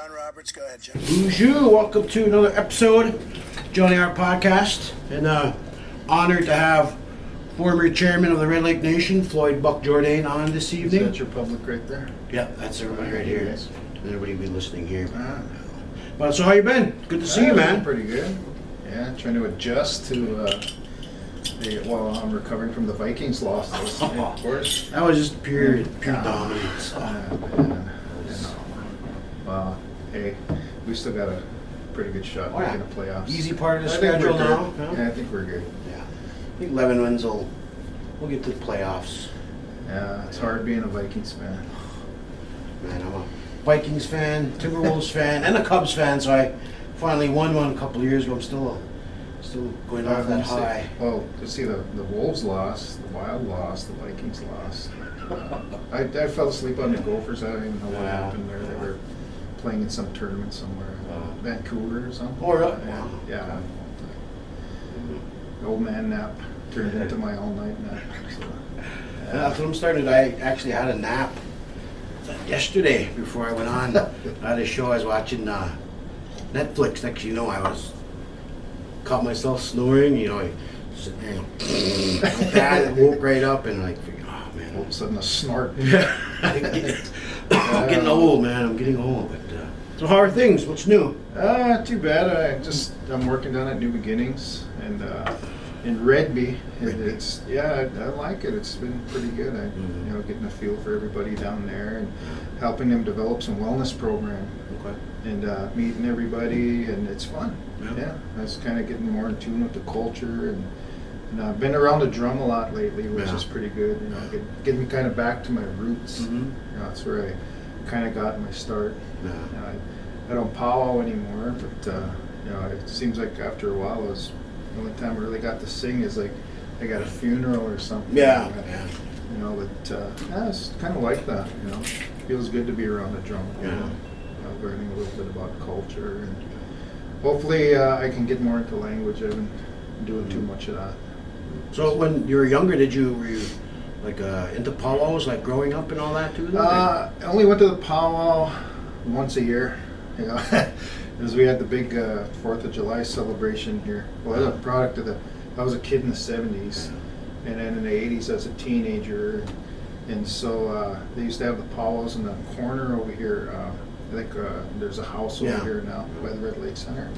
John Roberts, go ahead, John. Bonjour, welcome to another episode Jourdain Art Podcast, and honored to have former chairman of the Red Lake Nation Floyd Jourdain on this evening. Is that your public right there? Yeah, that's everybody right here. Yes. Everybody be listening here. Ah. Well, so how you been? Good to see you, man. Pretty good. Yeah, trying to adjust to while I'm recovering from the Vikings loss, of course. That was just pure dominance. Well, hey, we still got a pretty good shot Oh, yeah. making the playoffs. Easy part of the I think schedule we're now. good. Huh? Yeah, I think we're good. Yeah, I think 11 wins we'll get to the playoffs. Yeah, it's hard being a Vikings fan. Man, I'm a Vikings fan, Timberwolves fan, and a Cubs fan. So I finally won one a couple of years ago. I'm still going off that high. Well, to see the Wolves lost, the Wild lost, the Vikings lost. I fell asleep on the Gophers. I don't even know what happened there. They were playing in some tournament somewhere, Vancouver or something. Oh, really? Yeah. The old man nap turned into my all-night nap. So, That's what I'm starting to. I actually had a nap yesterday before I went on. I had a show. I was watching Netflix. Next thing you know, I caught myself snoring. You know, I sit there, like that. And woke right up and like, oh man. all of a sudden, a snort. I'm getting old, man. I'm getting old. But so how are things? What's new? Too bad. I'm working down at New Beginnings and in Redby. It's I like it. It's been pretty good. Getting a feel for everybody down there and helping them develop some wellness program. Okay. And meeting everybody, and it's fun. Yeah. I was kind of getting more in tune with the culture, and I've been around the drum a lot lately, which is pretty good. Getting me kind of back to my roots. Mm-hmm. That's where I kind of got my start. Yeah. I don't powwow anymore, but it seems like after a while, the only time I really got to sing is like I got a funeral or something. Yeah. It's kind of like that. Feels good to be around the drum. Yeah. Learning a little bit about culture, and hopefully I can get more into language. I've been doing too much of that. So when you were younger, were you like into powwows, like growing up and all that too? I only went to the powwow once a year. Because we had the big 4th of July celebration here. Well, it was a product of I was a kid in the 70s, and then in the 80s as a teenager, and so they used to have the powwows in the corner over here. I think there's a house over here now by the Red Lake Center.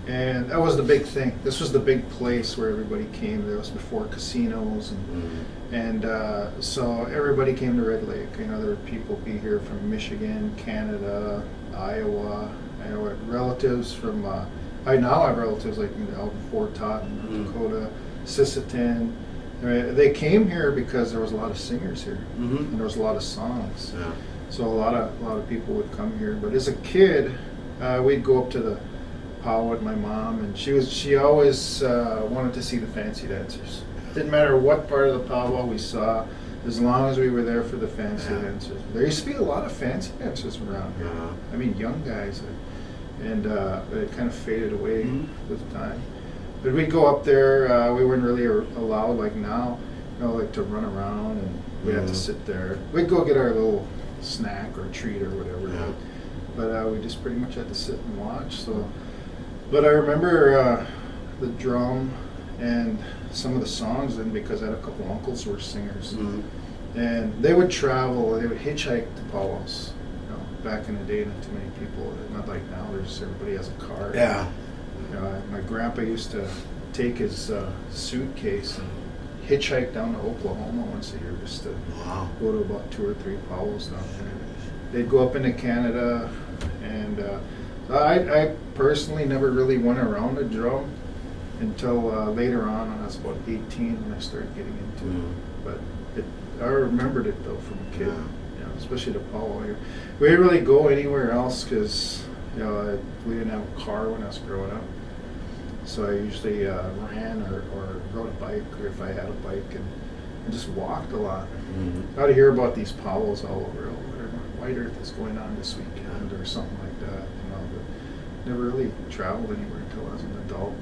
And that was the big thing. This was the big place where everybody came. There was before casinos, and so everybody came to Red Lake. There were people be here from Michigan, Canada, Iowa. I know relatives from. I now have relatives like out in Fort Totten, North Dakota, Sisseton. They came here because there was a lot of singers here, and there was a lot of songs. Yeah. So a lot of people would come here. But as a kid, we'd go up to the powwow with my mom, and she always wanted to see the fancy dancers. Didn't matter what part of the powwow we saw, as long as we were there for the fancy dancers. There used to be a lot of fancy dancers around here. I mean, young guys, but it kind of faded away with time. But we'd go up there. We weren't really allowed like now, like to run around, and we had to sit there. We'd go get our little snack or treat or whatever, but we just pretty much had to sit and watch. So, but I remember the drum and some of the songs, and because I had a couple uncles who were singers, and they would travel. They would hitchhike to powwows. Back in the day, not too many people. Not like now. Everybody has a car. Yeah. My grandpa used to take his suitcase and hitchhike down to Oklahoma once a year just to go to about 2 or 3 powwows down there. They'd go up into Canada, and I personally never really went around a drum until later on when I was about 18 when I started getting into it. But I remembered it though from a kid, especially the powwow here. We didn't really go anywhere else because we didn't have a car when I was growing up. So I usually ran or rode a bike, or if I had a bike, and just walked a lot. I'd hear about these powwows all over. White Earth is going on this weekend or something like that. But never really traveled anywhere until I was an adult.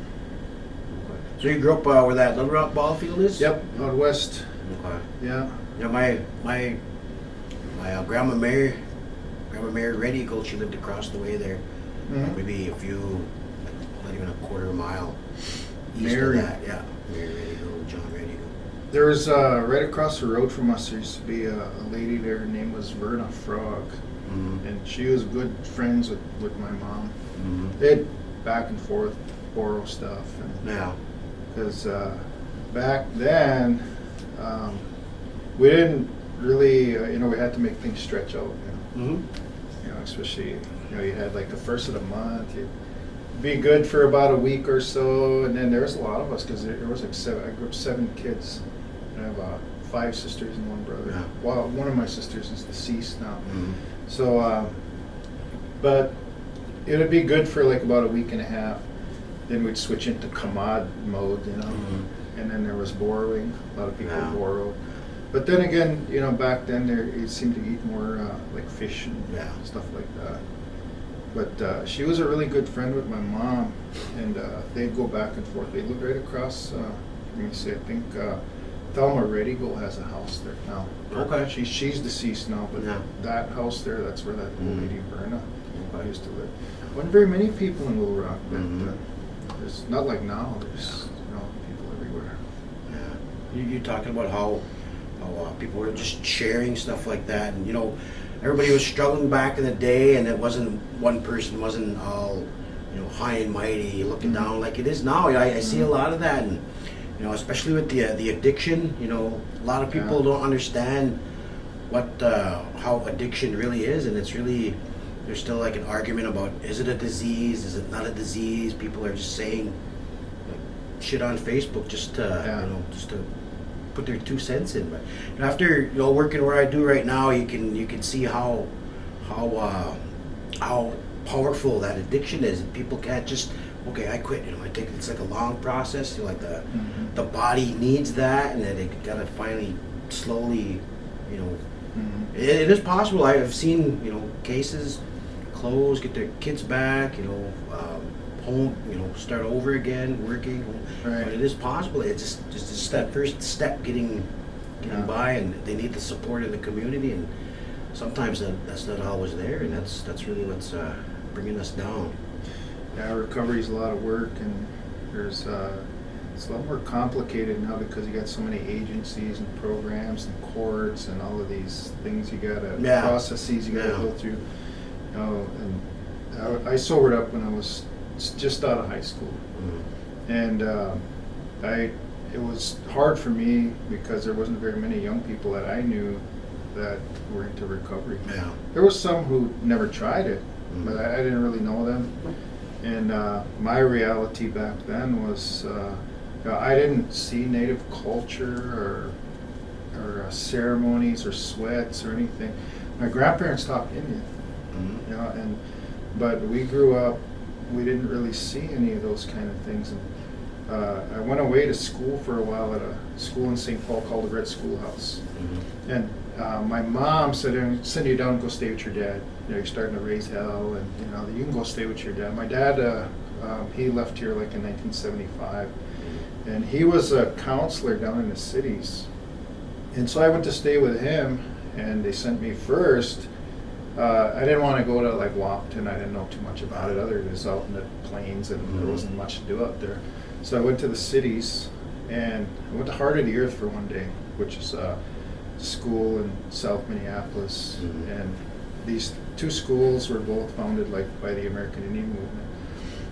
So you grew up where that Little Rock ball field is? Yep, out west. Okay. Yeah. Yeah, my grandma Mary have a Mary Red Eagle. She lived across the way there, maybe a few, not even a quarter mile east Mary. of that. Yeah, Mary Red Eagle, John Red Eagle. There was right across the road from us. There used to be a lady there. Her name was Verna Frog, and she was good friends with my mom. They'd back and forth borrow stuff, and Yeah. because back then we didn't really, we had to make things stretch out. Especially you had like the first of the month. You'd be good for about a week or so, and then there was a lot of us because there was like seven. I grew up 7 kids. I have 5 sisters and 1 brother. Yeah. Well, one of my sisters is deceased now. So, but it would be good for like about a week and a half. Then we'd switch into commod mode, and then there was borrowing. A lot of people borrowed. But then again, back then you seemed to eat more like fish and stuff like that. But she was a really good friend with my mom, and they'd go back and forth. They lived right across. Let me see. I think Thelma Red Eagle has a house there now. Okay. She's deceased now, but that house there, that's where that old lady Verna used to live. Wasn't very many people in Little Rock, but there's not like now. There's people everywhere. Yeah. You're talking about how people were just sharing stuff like that, and everybody was struggling back in the day, and it wasn't one person wasn't all high and mighty looking down like it is now. I see a lot of that, and especially with the addiction. A lot of people don't understand what how addiction really is, and it's really, there's still like an argument about, is it a disease, is it not a disease? People are just saying shit on Facebook just to put their 2 cents in. But after working where I do right now, you can see how powerful that addiction is, and people can't just, okay, I quit. I think it's like a long process. Like the body needs that, and then they gotta finally slowly, it is possible. I've seen cases close, get their kids back, home, start over again, working. Right. But it is possible. It's just that first step, getting by, and they need the support of the community, and sometimes that's not always there, and that's really what's bringing us down. Yeah, recovery is a lot of work, and there's it's a lot more complicated now because you got so many agencies and programs and courts and all of these things processes you gotta go through. And I sobered up when I was just out of high school, and it was hard for me because there wasn't very many young people that I knew that were into recovery. Yeah. There was some who never tried it, but I didn't really know them. And my reality back then was I didn't see Native culture or ceremonies or sweats or anything. My grandparents talked Indian, but we grew up, we didn't really see any of those kind of things. And I went away to school for a while at a school in St. Paul called the Red Schoolhouse. And my mom said, send you down and go stay with your dad. You're starting to raise hell, and you can go stay with your dad. My dad, he left here like in 1975, and he was a counselor down in the cities. And so I went to stay with him, and they sent me first. I didn't want to go to like Wampton. I didn't know too much about it other than it was out in the plains, and there wasn't much to do out there. So I went to the cities, and I went to Heart of the Earth for one day, which is a school in South Minneapolis. And these 2 schools were both founded like by the American Indian movement.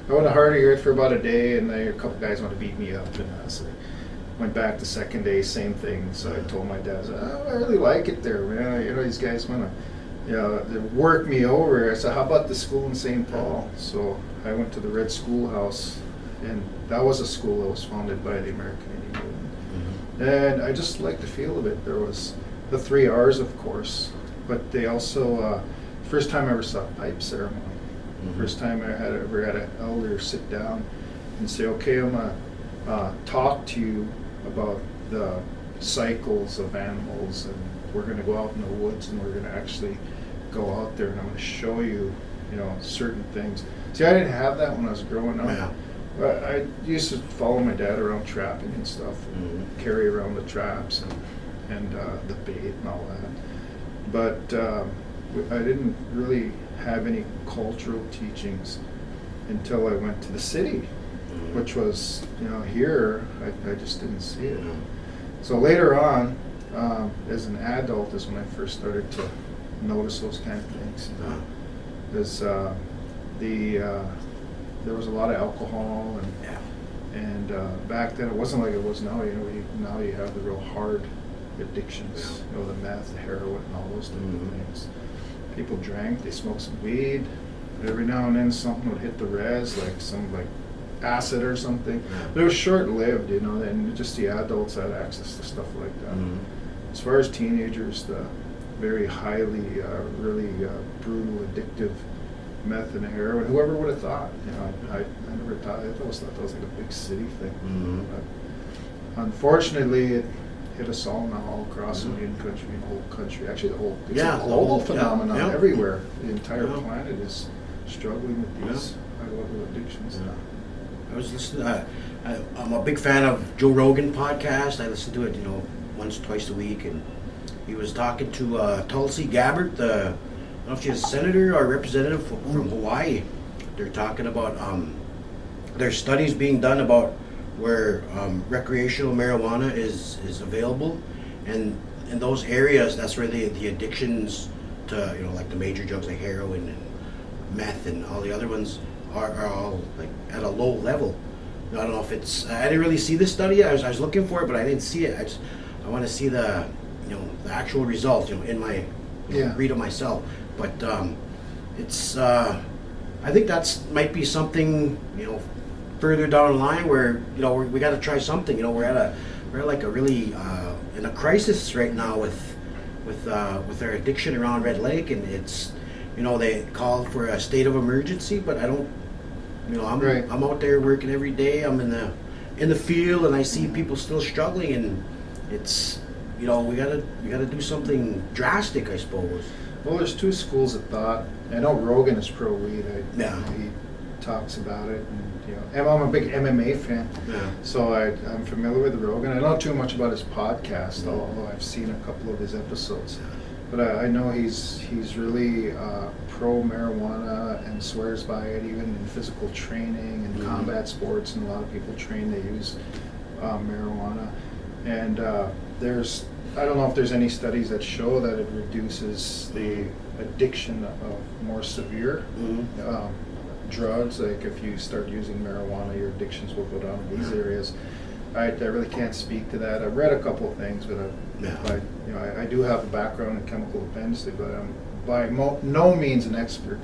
I went to Heart of the Earth for about a day, and a couple guys wanted to beat me up, and so I went back the second day, same thing. So I told my dad, I really like it there, man. These guys want to they work me over. I said, how about the school in St. Paul? So I went to the Red Schoolhouse, and that was a school that was founded by the American Indian movement. And I just liked the feel of it. There was the 3 R's, of course, but they also, first time I ever saw a pipe ceremony. First time I ever had an elder sit down and say, okay, I'm going to talk to you about the cycles of animals, and we're going to go out in the woods, and we're going to actually go out there, and I'm going to show you, certain things. See, I didn't have that when I was growing up. Yeah. But I used to follow my dad around trapping and stuff, and carry around the traps and the bait and all that. But I didn't really have any cultural teachings until I went to the city, which was, here, I just didn't see it. So later on, as an adult, is when I first started to notice those kind of things. There's there was a lot of alcohol, and back then it wasn't like it was now. Now you have the real hard addictions, the meth, the heroin, and all those different things. People drank, they smoked some weed. Every now and then something would hit the res, like some acid or something. But it was short-lived, and just the adults had access to stuff like that. As far as teenagers, the very highly, really brutal, addictive meth and heroin. Whoever would have thought? I never thought. I always thought that was like a big city thing. But unfortunately, it hit us all now, all across the Indian country, and the whole country. Actually, it's a global phenomenon everywhere. The entire planet is struggling with these high-level addictions now. I was listening. I'm a big fan of Joe Rogan podcast. I listen to it, once, twice a week, and he was talking to Tulsi Gabbard, I don't know if she's a senator or a representative from Hawaii. They're talking about there's studies being done about where recreational marijuana is available, and in those areas, that's where the addictions to like the major drugs like heroin and meth and all the other ones are all like at a low level. I don't know if it's. I didn't really see the study. I was looking for it, but I didn't see it. I want to see the the actual results in my read it myself. But it's. I think that's might be something further down the line where we got to try something. We're like a really in a crisis right now with our addiction around Red Lake, and it's they call for a state of emergency, but I don't. I'm out there working every day. I'm in the field, and I see people still struggling, and it's we gotta do something drastic, I suppose. Well, there's two schools of thought. I know Rogan is pro weed. He talks about it, and I'm a big MMA fan, so I'm familiar with Rogan. I don't know too much about his podcast, although I've seen a couple of his episodes. But I know he's really pro marijuana and swears by it, even in physical training and combat sports. And a lot of people train, they use marijuana. And I don't know if there's any studies that show that it reduces the addiction of more severe drugs. Like if you start using marijuana, your addictions will go down in these areas. I really can't speak to that. I've read a couple of things, but I do have a background in chemical dependency, but I'm by no means an expert.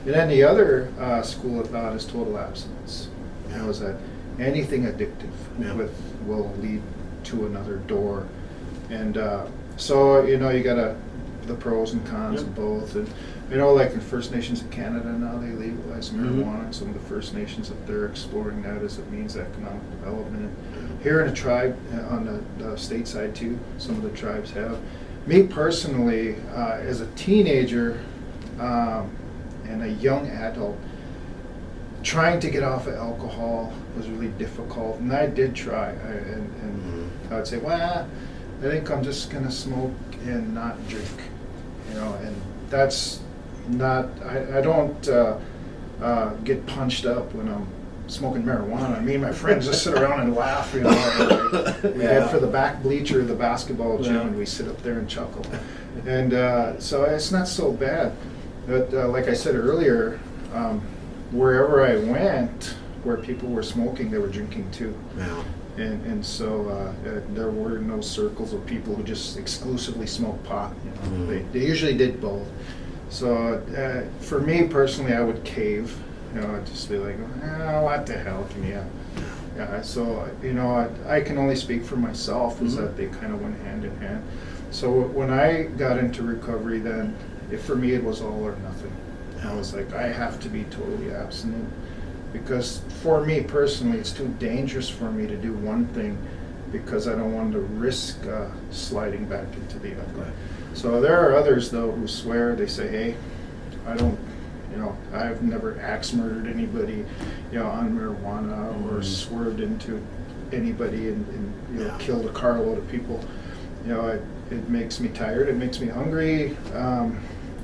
And then the other school of thought is total abstinence. Is that anything addictive will lead to another door, and so you got the pros and cons of both. And like in First Nations in Canada now, they legalize marijuana, and some of the First Nations up there exploring that as it means economic development. Here in a tribe, on the state side too, some of the tribes have. Me personally, as a teenager and a young adult, trying to get off of alcohol was really difficult, and I did try. And I would say, well, I think I'm just gonna smoke and not drink, and that's not. I don't get punched up when I'm smoking marijuana. Me and my friends just sit around and laugh. We head for the back bleacher of the basketball gym, and we sit up there and chuckle. And so it's not so bad. But like I said earlier, wherever I went, where people were smoking, they were drinking too. Yeah. And so there were no circles of people who just exclusively smoked pot. They usually did both. So for me personally, I would cave. I'd just be like, what the hell, give me a... Yeah, so, I can only speak for myself, is that they kind of went hand in hand. So when I got into recovery then, for me it was all or nothing. I was like, I have to be totally abstinent, because for me personally, it's too dangerous for me to do one thing, because I don't want to risk sliding back into the other. Right. So there are others though who swear, they say, hey, I've never axe murdered anybody, on marijuana or swerved into anybody and killed a carload of people. It makes me tired. It makes me hungry.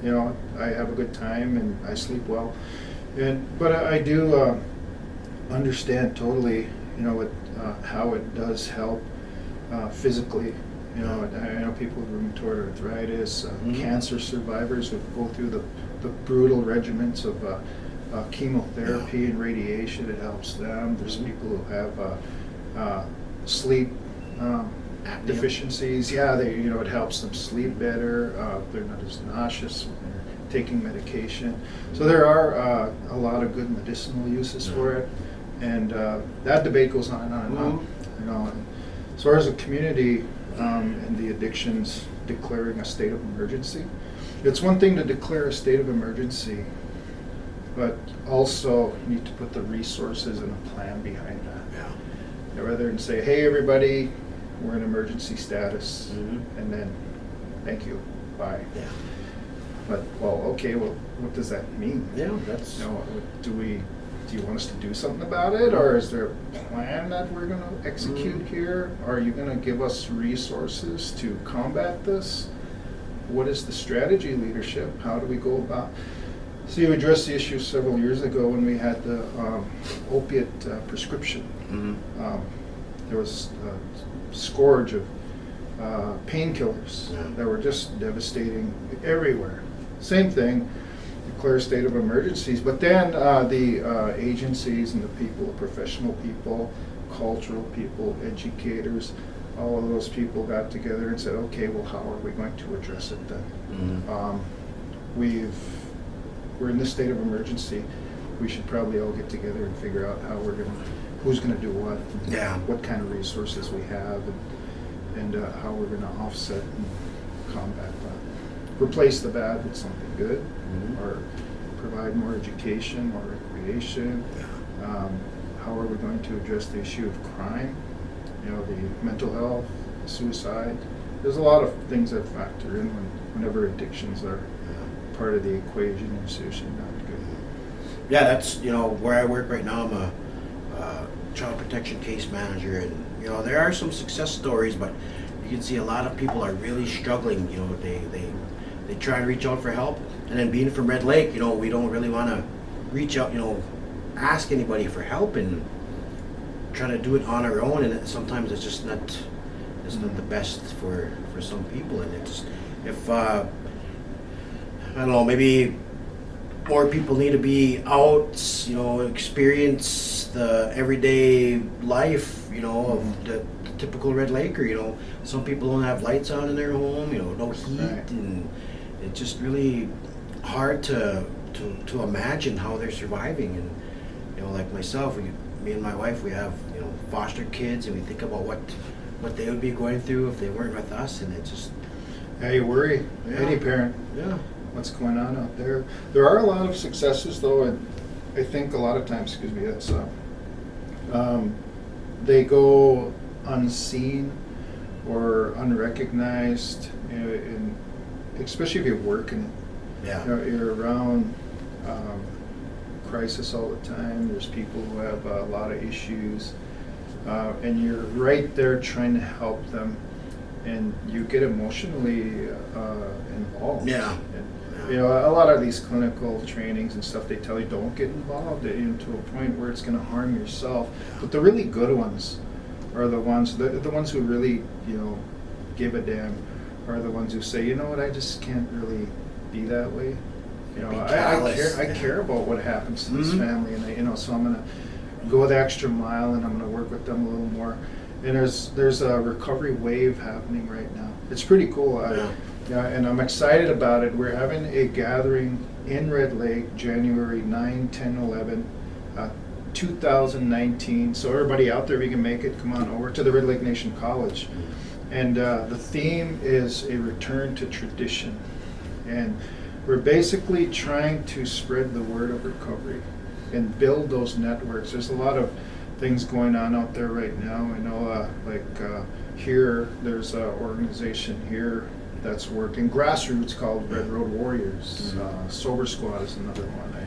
I have a good time and I sleep well. But I do understand totally, how it does help physically. I know people with rheumatoid arthritis, cancer survivors who go through the brutal regimens of chemotherapy and radiation. It helps them. There's people who have sleep deficiencies. Yeah, it helps them sleep better. They're not as nauseous when they're taking medication. So there are a lot of good medicinal uses for it, and that debate goes on and on and on. And as far as a community and the addictions declaring a state of emergency, it's one thing to declare a state of emergency, but also you need to put the resources and a plan behind that. Yeah. Rather than say, hey everybody, we're in emergency status, and then thank you, bye. Yeah. But what does that mean? Yeah, that's. Do you want us to do something about it, or is there a plan that we're going to execute here? Are you going to give us resources to combat this? What is the strategy, leadership? How do we go about? So you addressed the issue several years ago when we had the opiate prescription. There was a scourge of painkillers that were just devastating everywhere. Same thing, declare a state of emergencies, but then the agencies and the people, the professional people, cultural people, educators, all of those people got together and said, okay, well, how are we going to address it then? We're in this state of emergency. We should probably all get together and figure out who's gonna do what, what kind of resources we have, and how we're gonna offset and combat that. Replace the bad with something good, or provide more education, more recreation. How are we going to address the issue of crime? The mental health, suicide. There's a lot of things that factor in whenever addictions are part of the equation and seriously not good. Yeah, that's where I work right now. I'm a child protection case manager, and there are some success stories, but you can see a lot of people are really struggling. They try to reach out for help, and then being from Red Lake, we don't really want to reach out, ask anybody for help and try to do it on our own, and sometimes it's just not the best for some people, and it just I don't know, maybe more people need to be out, experience the everyday life, of the typical Red Laker. Some people don't have lights on in their home, no heat, and it's just really hard to imagine how they're surviving. And like myself, me and my wife, we have foster kids, and we think about what they would be going through if they weren't with us, and it just you worry. Any parent. What's going on out there? There are a lot of successes, though, and I think a lot of times, that's they go unseen or unrecognized, and especially if you work in it. You're around crisis all the time. There's people who have a lot of issues, and you're right there trying to help them, and you get emotionally involved. A lot of these clinical trainings and stuff, they tell you don't get involved to a point where it's going to harm yourself. But the really good ones are the ones who really give a damn, are the ones who say, I just can't really be that way. I care about what happens to this family, and so I'm going to go the extra mile, and I'm going to work with them a little more. And there's a recovery wave happening right now. It's pretty cool. And I'm excited about it. We're having a gathering in Red Lake, January 9, 10, 11, 2019. So everybody out there, if you can make it, come on over to the Red Lake Nation College. And the theme is a return to tradition. And we're basically trying to spread the word of recovery and build those networks. There's a lot of things going on out there right now. I know, here, there's an organization here that's working grassroots called Red Road Warriors. Sober Squad is another one. I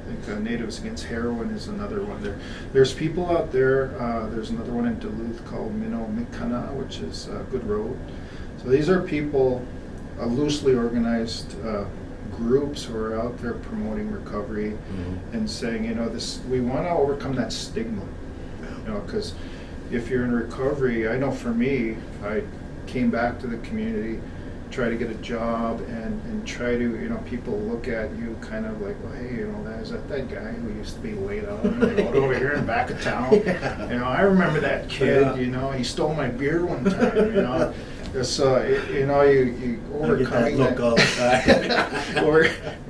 think Natives Against Heroin is another one. There's people out there. There's another one in Duluth called Minnow Mikana, which is Good Road. So these are people, a loosely organized groups who are out there promoting recovery and saying, you know, this, we want to overcome that stigma, you know, because if you're in recovery, I know for me, I came back to the community, try to get a job, and try to, you know, people look at you kind of like, well, hey, you know, is that guy who used to be laid out on the road over here in back of town? Yeah. You know, I remember that kid, you know, he stole my beer one time, you know. So, you know, you overcoming that look all the time. or,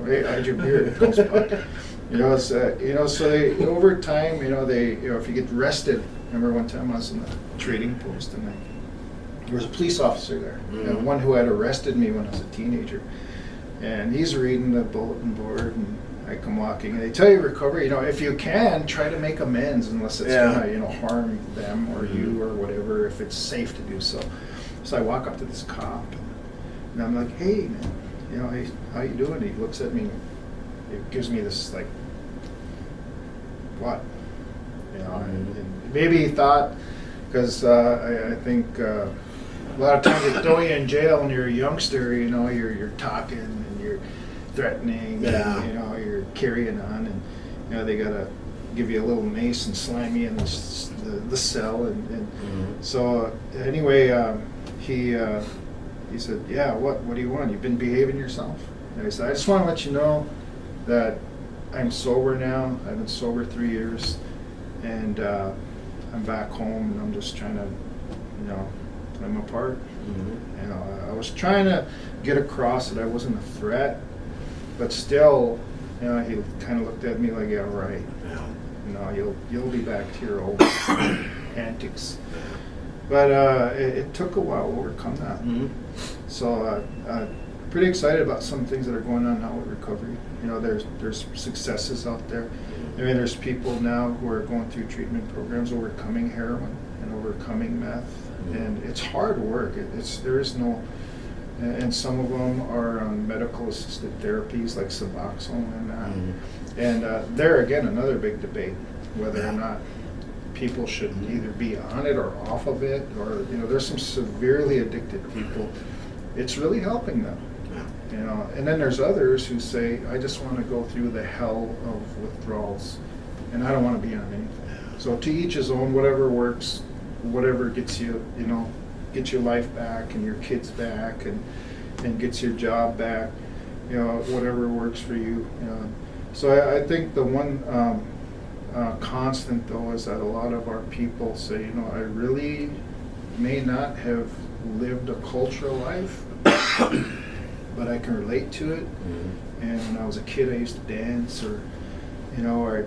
hey, hide your beer, it goes by. You know, it's, you know, so they, over time, you know, if you get arrested, remember one time I was in the trading post and there was a police officer there, and one who had arrested me when I was a teenager. And he's reading the bulletin board, and I come walking, and they tell you recovery, you know, if you can, try to make amends unless it's gonna, you know, harm them or you or whatever, if it's safe to do so. So I walk up to this cop, and I'm like, hey, man, you know, hey, how you doing? He looks at me, it gives me this, like, what? You know, and maybe he thought, because I think a lot of times they throw you in jail when you're a youngster, you know, you're talking and you're threatening, and, you know, you're carrying on, and, you know, they gotta give you a little mace and slam you in the cell, and so anyway, he said, yeah, what do you want? You've been behaving yourself? And I said, I just want to let you know that I'm sober now. I've been sober 3 years, and I'm back home, and I'm just trying to, you know, play my part. You know, I was trying to get across that I wasn't a threat, but still, you know, he kind of looked at me like, yeah, right. You know, you'll be back to your old antics. But it took a while to overcome that. So pretty excited about some things that are going on now with recovery. You know, there's successes out there. I mean, there's people now who are going through treatment programs, overcoming heroin and overcoming meth, and it's hard work. There is no, and some of them are on medical assisted therapies like Suboxone and that. And there again, another big debate whether or not people should either be on it or off of it, or, you know, there's some severely addicted people. It's really helping them. You know, and then there's others who say, I just want to go through the hell of withdrawals, and I don't want to be on anything. So to each his own, whatever works, whatever gets you, you know, gets your life back and your kids back, and gets your job back, you know, whatever works for you. You know. So I think the one constant though is that a lot of our people say, you know, I really may not have lived a cultural life, but I can relate to it. And when I was a kid, I used to dance, or, you know, or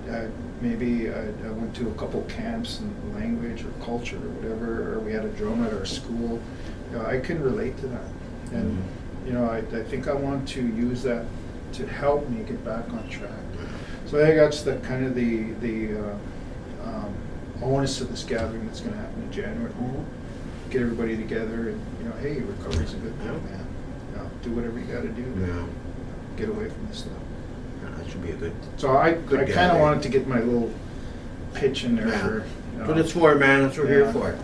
maybe I went to a couple camps in language or culture or whatever, or we had a drum at our school. You know, I can relate to that. And, you know, I think I want to use that to help me get back on track. So I think that's the kind of the onus of this gathering that's going to happen in January. Get everybody together, and, you know, hey, recovery's a good thing, man. You know, do whatever you got to do to get away from this stuff. That should be a good. So I kind of wanted to get my little pitch in there for. But it's for, man. That's what we're here for.